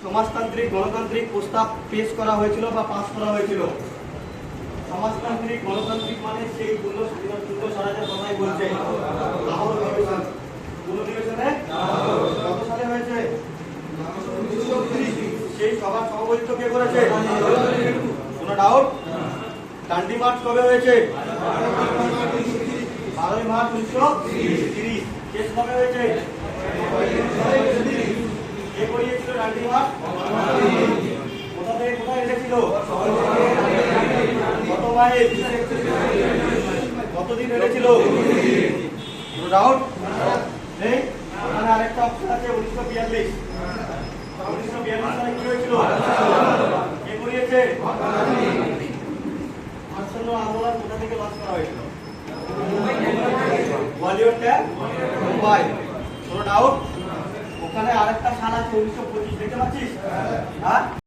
সমাজতান্ত্রিক গণতান্ত্রিক প্রস্তাব পেশ করা হয়েছিল বা পাস করা হয়েছিল? সমাজতান্ত্রিক গণতান্ত্রিক মানে সেই পূর্ণ স্বরাজের কথাই বলছে। লাহোর অধিবেশন। কোন অধিবেশনে? কত সালে হয়েছে? সেই সভার সভাপতিত্ব কে করেছে? কোনো ডাউট? ডান্ডি মার্চ কবে হয়েছে? 12 মার্চ 1930। শেষ কবে হয়েছে? কে করিয়েছিল ডান্ডি মার্চ? কোথা থেকে কোথায় এসেছিল? কত মাইল? কতদিন হেঁটেছিল? কোনো ডাউট নেই? ওখানে আরেকটা অপশন আছে 1942। 1942 সালে কি হয়েছিল? কে করিয়েছে? আসন্ন আন্দোলন কোথা থেকে লঞ্চ করা হয়েছিল? বলিউড ট্যাগ মুম্বাই। কোনো ডাউট? ওখানে আরেকটা সাল আছে 1925, দেখতে পাচ্ছিস? হ্যাঁ।